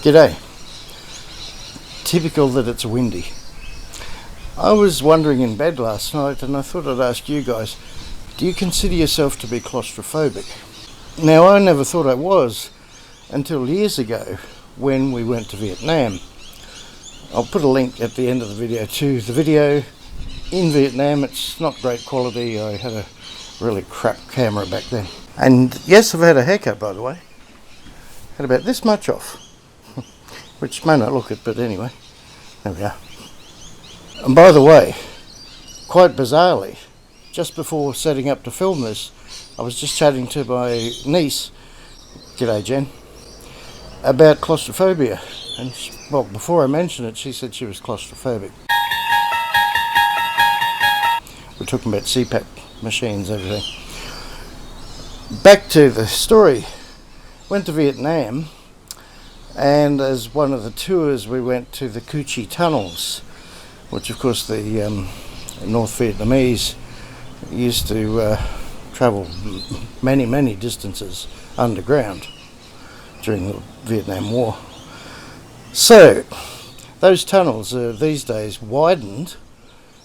G'day. Typical that it's windy. I was wondering in bed last night and I thought I'd ask you guys, do you consider yourself to be claustrophobic? Now, I never thought I was until years ago when we went to Vietnam. I'll put a link at the end of the video to the video in Vietnam. It's not great quality. I had a really crap camera back then. And yes, I've had a haircut, by the way. Had about this much off. Which may not look it, but anyway, there we are. And by the way, quite bizarrely, just before setting up to film this, I was just chatting to my niece, g'day Jen, about claustrophobia. And well, before I mentioned it, she said she was claustrophobic. We're talking about CPAP machines, everything. Back to the story. Went to Vietnam. And as one of the tours, we went to the Ho Chi tunnels, which of course the North Vietnamese used to travel many distances underground during the Vietnam War. So those tunnels are these days widened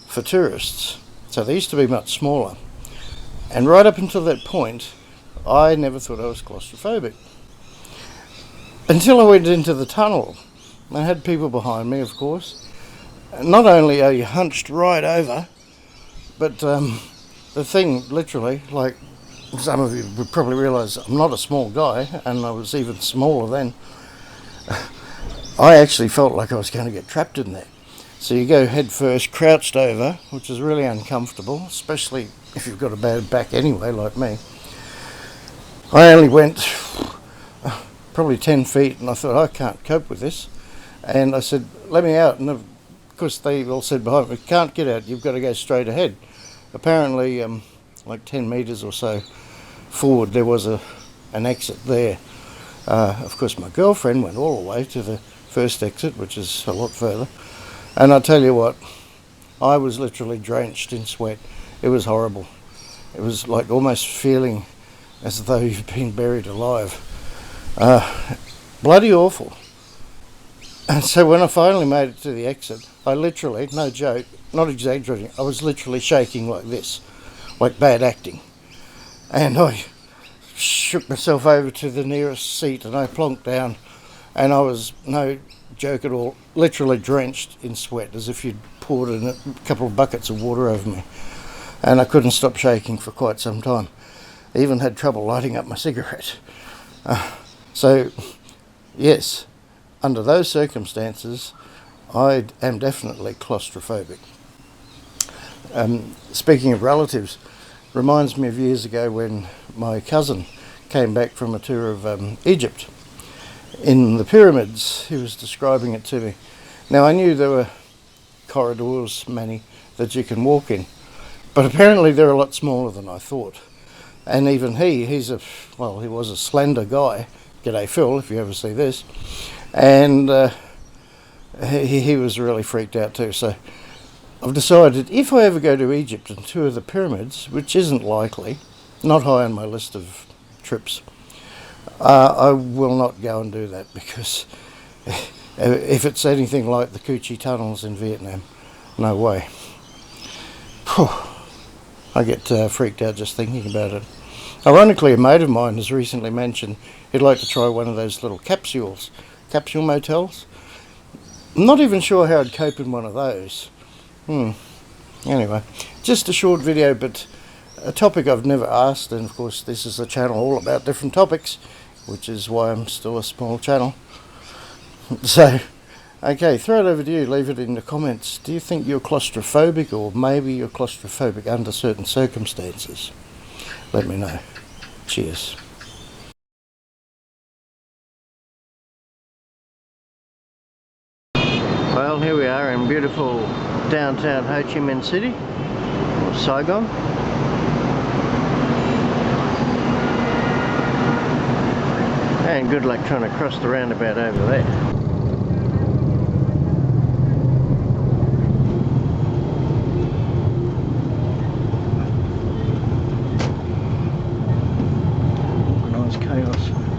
for tourists. So they used to be much smaller. And right up until that point, I never thought I was claustrophobic. Until I went into the tunnel. I had people behind me, of course. Not only are you hunched right over, but the thing literally, like some of you would probably realise I'm not a small guy, and I was even smaller then. I actually felt like I was going to get trapped in there. So you go head first, crouched over, which is really uncomfortable, especially if you've got a bad back anyway, like me. I only went probably 10 feet, and I thought, I can't cope with this. And I said, let me out. And of course, they all said behind me, can't get out, you've got to go straight ahead. Apparently, like 10 metres or so forward, there was an exit there. Of course, my girlfriend went all the way to the first exit, which is a lot further. And I tell you what, I was literally drenched in sweat. It was horrible. It was like almost feeling as though you've been buried alive. Bloody awful. And so when I finally made it to the exit, I literally, no joke, not exaggerating, I was literally shaking like this, like bad acting. And I shook myself over to the nearest seat and I plonked down, and I was, no joke at all, literally drenched in sweat, as if you'd poured in a couple of buckets of water over me. And I couldn't stop shaking for quite some time. I even had trouble lighting up my cigarette. So, yes, under those circumstances, I am definitely claustrophobic. Speaking of relatives, reminds me of years ago when my cousin came back from a tour of Egypt. In the pyramids, he was describing it to me. Now, I knew there were corridors, many, that you can walk in, but apparently they're a lot smaller than I thought. And even he was a slender guy. G'day Phil, if you ever see this. And he was really freaked out too. So I've decided if I ever go to Egypt and tour the pyramids, which isn't likely, not high on my list of trips, I will not go and do that, because if it's anything like the Ho Chi tunnels in Vietnam, no way. Whew. I get freaked out just thinking about it. Ironically, a mate of mine has recently mentioned he'd like to try one of those little capsule motels. I'm not even sure how I'd cope in one of those. Anyway, just a short video, but a topic I've never asked, and of course this is a channel all about different topics, which is why I'm still a small channel. So, okay, throw it over to you, leave it in the comments. Do you think you're claustrophobic, or maybe you're claustrophobic under certain circumstances? Let me know. Cheers. Well, here we are in beautiful downtown Ho Chi Minh City, or Saigon. And good luck trying to cross the roundabout over there. Nice chaos.